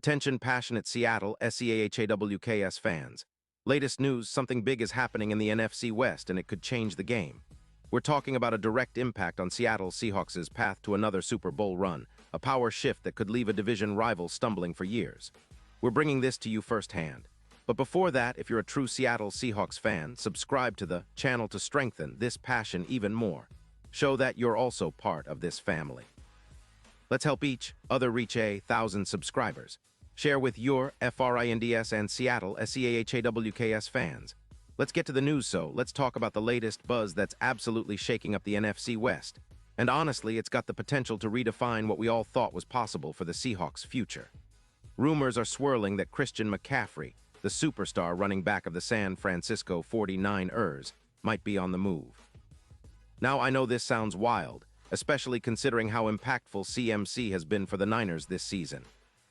Attention passionate Seattle Seahawks fans. Latest news, something big is happening in the NFC West and it could change the game. We're talking about a direct impact on Seattle Seahawks' path to another Super Bowl run, a power shift that could leave a division rival stumbling for years. We're bringing this to you firsthand. But before that, if you're a true Seattle Seahawks fan, subscribe to the channel to strengthen this passion even more. Show that you're also part of this family. Let's help each other reach 1,000 subscribers. Share with your FRINDS and Seattle SEAHAWKS fans. Let's get to the news, so let's talk about the latest buzz that's absolutely shaking up the NFC West. And honestly, it's got the potential to redefine what we all thought was possible for the Seahawks' future. Rumors are swirling that Christian McCaffrey, the superstar running back of the San Francisco 49ers, might be on the move. Now, I know this sounds wild, especially considering how impactful CMC has been for the Niners this season.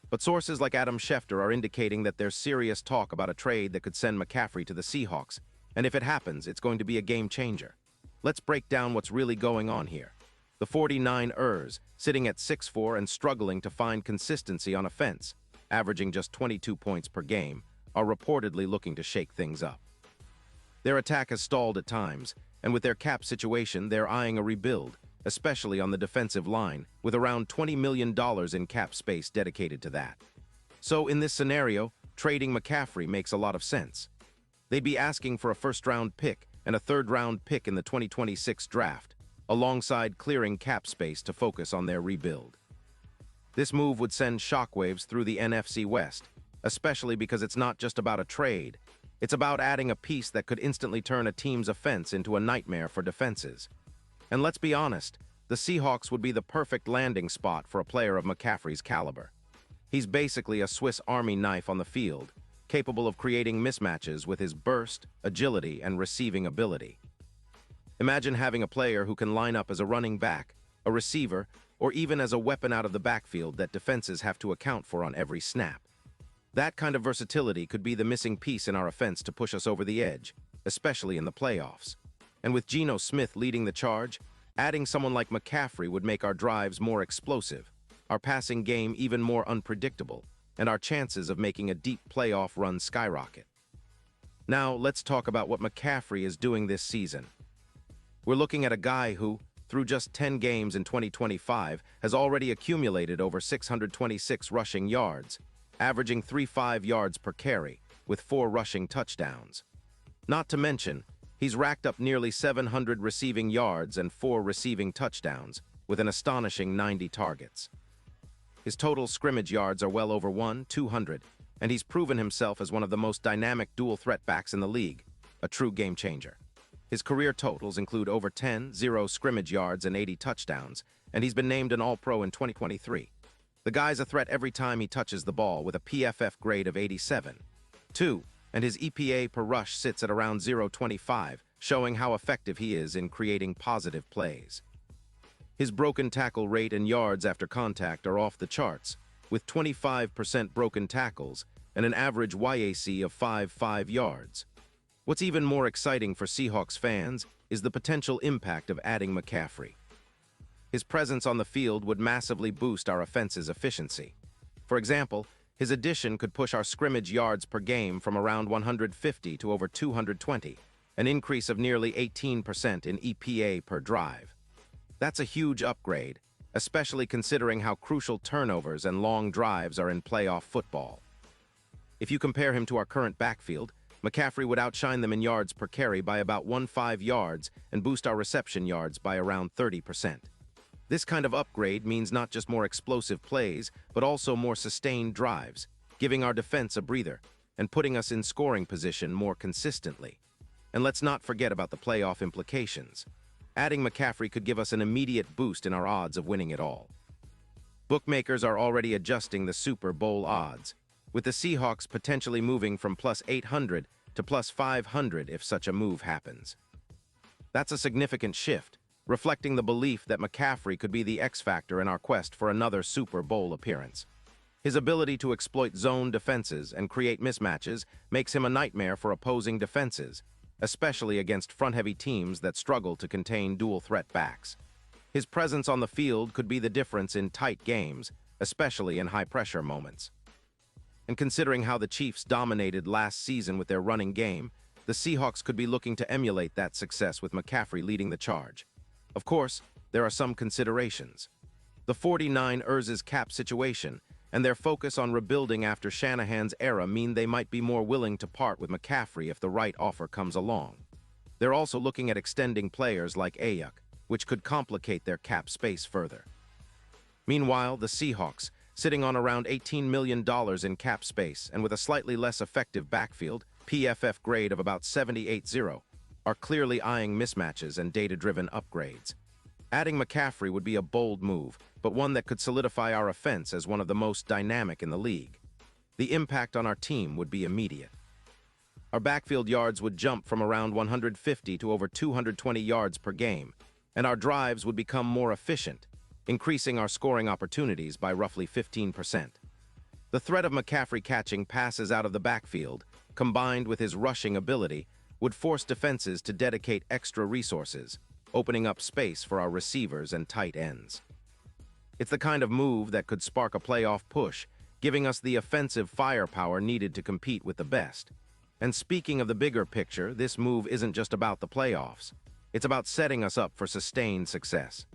But sources like Adam Schefter are indicating that there's serious talk about a trade that could send McCaffrey to the Seahawks, and if it happens, it's going to be a game changer. Let's break down what's really going on here. The 49ers, sitting at 6-4 and struggling to find consistency on offense, averaging just 22 points per game, are reportedly looking to shake things up. Their attack has stalled at times, and with their cap situation, they're eyeing a rebuild, especially on the defensive line, with around $20 million in cap space dedicated to that. So in this scenario, trading McCaffrey makes a lot of sense. They'd be asking for a first-round pick and a third-round pick in the 2026 draft, alongside clearing cap space to focus on their rebuild. This move would send shockwaves through the NFC West, especially because it's not just about a trade. It's about adding a piece that could instantly turn a team's offense into a nightmare for defenses. And let's be honest, the Seahawks would be the perfect landing spot for a player of McCaffrey's caliber. He's basically a Swiss Army knife on the field, capable of creating mismatches with his burst, agility, and receiving ability. Imagine having a player who can line up as a running back, a receiver, or even as a weapon out of the backfield that defenses have to account for on every snap. That kind of versatility could be the missing piece in our offense to push us over the edge, especially in the playoffs. And with Geno Smith leading the charge, adding someone like McCaffrey would make our drives more explosive, our passing game even more unpredictable, and our chances of making a deep playoff run skyrocket. Now, let's talk about what McCaffrey is doing this season. We're looking at a guy who, through just 10 games in 2025, has already accumulated over 626 rushing yards, averaging 3.5 yards per carry, with 4 rushing touchdowns. Not to mention, he's racked up nearly 700 receiving yards and 4 receiving touchdowns, with an astonishing 90 targets. His total scrimmage yards are well over 200, and he's proven himself as one of the most dynamic dual-threat backs in the league, a true game-changer. His career totals include over 0 scrimmage yards and 80 touchdowns, and he's been named an All-Pro in 2023. The guy's a threat every time he touches the ball, with a PFF grade of 87. 2. And his EPA per rush sits at around 0.25, showing how effective he is in creating positive plays. His broken tackle rate and yards after contact are off the charts, with 25% broken tackles and an average YAC of 5.5 yards. What's even more exciting for Seahawks fans is the potential impact of adding McCaffrey. His presence on the field would massively boost our offense's efficiency. For example, his addition could push our scrimmage yards per game from around 150 to over 220, an increase of nearly 18% in EPA per drive. That's a huge upgrade, especially considering how crucial turnovers and long drives are in playoff football. If you compare him to our current backfield, McCaffrey would outshine them in yards per carry by about 1.5 yards and boost our reception yards by around 30%. This kind of upgrade means not just more explosive plays, but also more sustained drives, giving our defense a breather and putting us in scoring position more consistently. And let's not forget about the playoff implications. Adding McCaffrey could give us an immediate boost in our odds of winning it all. Bookmakers are already adjusting the Super Bowl odds, with the Seahawks potentially moving from plus 800 to plus 500 if such a move happens. That's a significant shift, reflecting the belief that McCaffrey could be the X-factor in our quest for another Super Bowl appearance. His ability to exploit zone defenses and create mismatches makes him a nightmare for opposing defenses, especially against front-heavy teams that struggle to contain dual-threat backs. His presence on the field could be the difference in tight games, especially in high-pressure moments. And considering how the Chiefs dominated last season with their running game, the Seahawks could be looking to emulate that success with McCaffrey leading the charge. Of course, there are some considerations. The 49ers' cap situation and their focus on rebuilding after Shanahan's era mean they might be more willing to part with McCaffrey if the right offer comes along. They're also looking at extending players like Ayuk, which could complicate their cap space further. Meanwhile, the Seahawks, sitting on around $18 million in cap space and with a slightly less effective backfield, PFF grade of about 78-0, are clearly eyeing mismatches and data-driven upgrades. Adding McCaffrey would be a bold move, but one that could solidify our offense as one of the most dynamic in the league. The impact on our team would be immediate. Our backfield yards would jump from around 150 to over 220 yards per game, and our drives would become more efficient, increasing our scoring opportunities by roughly 15%. The threat of McCaffrey catching passes out of the backfield, combined with his rushing ability, would force defenses to dedicate extra resources, opening up space for our receivers and tight ends. It's the kind of move that could spark a playoff push, giving us the offensive firepower needed to compete with the best. And speaking of the bigger picture, this move isn't just about the playoffs. It's about setting us up for sustained success.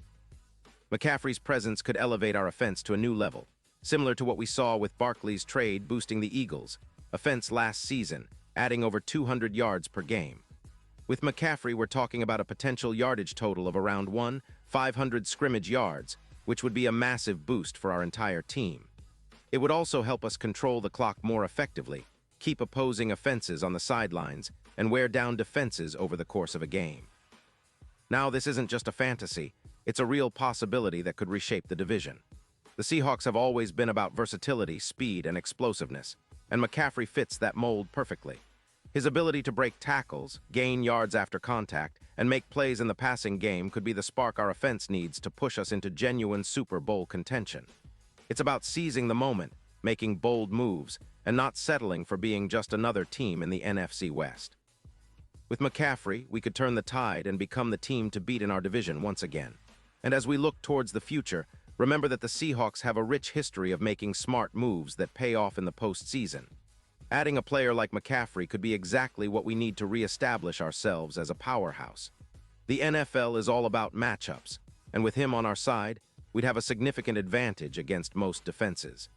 McCaffrey's presence could elevate our offense to a new level, similar to what we saw with Barkley's trade boosting the Eagles' offense last season, adding over 200 yards per game. With McCaffrey, we're talking about a potential yardage total of around 500 scrimmage yards, which would be a massive boost for our entire team. It would also help us control the clock more effectively, keep opposing offenses on the sidelines, and wear down defenses over the course of a game. Now, this isn't just a fantasy, it's a real possibility that could reshape the division. The Seahawks have always been about versatility, speed, and explosiveness, and McCaffrey fits that mold perfectly. His ability to break tackles, gain yards after contact, and make plays in the passing game could be the spark our offense needs to push us into genuine Super Bowl contention. It's about seizing the moment, making bold moves, and not settling for being just another team in the NFC West. With McCaffrey, we could turn the tide and become the team to beat in our division once again. And as we look towards the future, remember that the Seahawks have a rich history of making smart moves that pay off in the postseason. Adding a player like McCaffrey could be exactly what we need to reestablish ourselves as a powerhouse. The NFL is all about matchups, and with him on our side, we'd have a significant advantage against most defenses.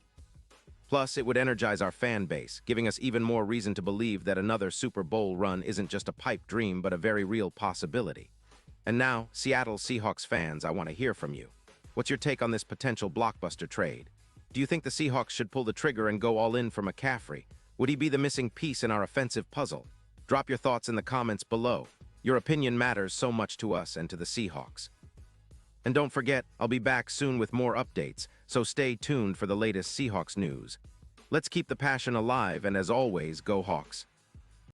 Plus, it would energize our fan base, giving us even more reason to believe that another Super Bowl run isn't just a pipe dream but a very real possibility. And now, Seattle Seahawks fans, I want to hear from you. What's your take on this potential blockbuster trade? Do you think the Seahawks should pull the trigger and go all in for McCaffrey? Would he be the missing piece in our offensive puzzle? Drop your thoughts in the comments below. Your opinion matters so much to us and to the Seahawks. And don't forget, I'll be back soon with more updates, so stay tuned for the latest Seahawks news. Let's keep the passion alive, and as always, go Hawks.